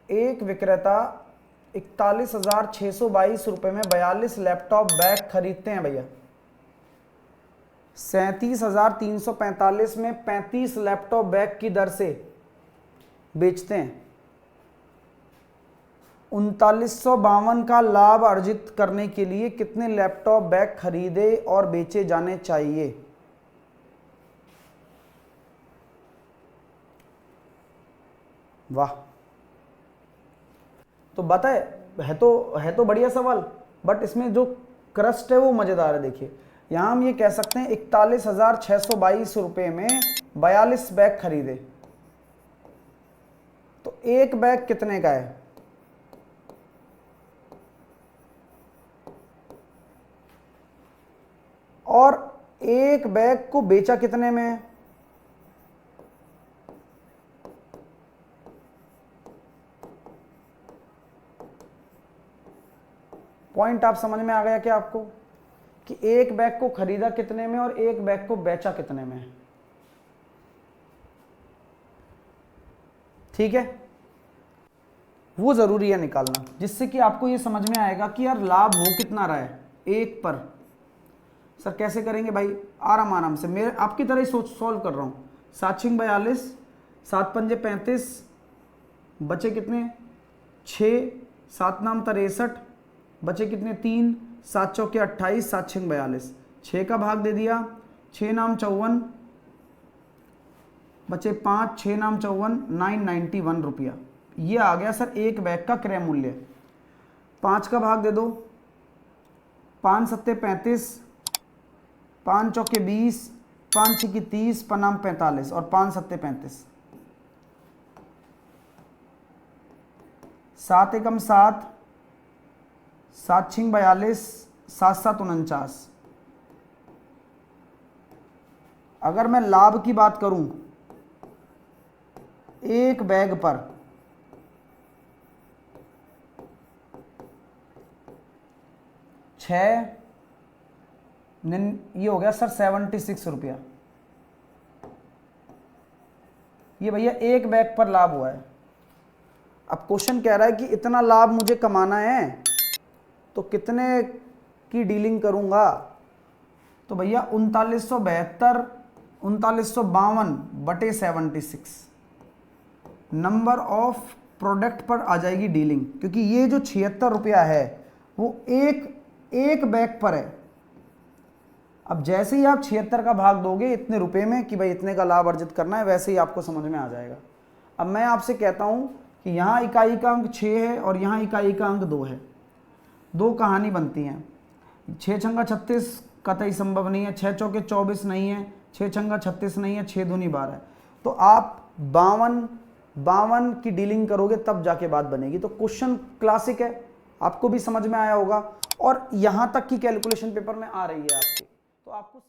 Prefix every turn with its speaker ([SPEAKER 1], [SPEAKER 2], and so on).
[SPEAKER 1] एक विक्रेता 41,622 रुपये में 42 लैपटॉप बैग खरीदते हैं भैया। 37,345 में 35 लैपटॉप बैग की दर से बेचते हैं। 3952 का लाभ अर्जित करने के लिए कितने लैपटॉप बैग खरीदे और बेचे जाने चाहिए? वाह, तो बताए, है तो बढ़िया सवाल, बट इसमें जो क्रस्ट है वो मजेदार है। देखिए यहां हम ये कह सकते हैं 41,622 रुपये में 42 बैग खरीदे, तो एक बैग कितने का है? और एक बैग को बेचा कितने में है? पॉइंट आप समझ में आ गया क्या आपको, कि एक बैग को खरीदा कितने में और एक बैग को बेचा कितने में है? ठीक है, वो जरूरी है निकालना, जिससे कि आपको ये समझ में आएगा कि यार लाभ हो कितना रहा है एक पर। सर कैसे करेंगे भाई? आराम आराम से, मेरे आपकी तरह ही सोच सॉल्व कर रहा हूं। 7 6 42, 7 पंजे 35, बचे कितने? 6, 7 नाम 63, बचे कितने? 3, 7 चौके 28, 7 6 42, 6 का भाग दे दिया, 6 नाम 54, बचे 5, 6 नाम 54, 991 रुपया। ये आ गया सर एक बैग का क्रय मूल्य। 5 का भाग दे दो, 5 सत्ते 35, 5 चौके 20, 5 छिकी 30, पनाम 45 और 5 सत्ते 35, 7 एकम 7, 7 छिंग 42, 7 7 49। अगर मैं लाभ की बात करूं एक बैग पर, ये हो गया सर 76 रुपया। ये भैया एक बैग पर लाभ हुआ है। अब क्वेश्चन कह रहा है कि इतना लाभ मुझे कमाना है तो कितने की डीलिंग करूंगा? तो भैया 3952 बटे 76 नंबर ऑफ प्रोडक्ट पर आ जाएगी डीलिंग, क्योंकि ये जो 76 रुपया है वो एक बैग पर है। अब जैसे ही आप 76 का भाग दोगे इतने रुपए में कि भाई इतने का लाभ अर्जित करना है, वैसे ही आपको समझ में आ जाएगा। अब मैं आपसे कहता हूं कि यहां इकाई का अंक 6 है और यहां इकाई का अंक 2 है, दो कहानी बनती हैं। 6 छंगा 36 कतई संभव नहीं है, 6 चौके 24 नहीं है, 6 छंगा 36 नहीं है, 6 दूनी 12 है। तो आप 52 की डीलिंग करोगे तब जाके बात बनेगी। तो क्वेश्चन क्लासिक है, आपको भी समझ में आया होगा और यहां तक की कैलकुलेशन पेपर में आ रही है आपके, तो आपको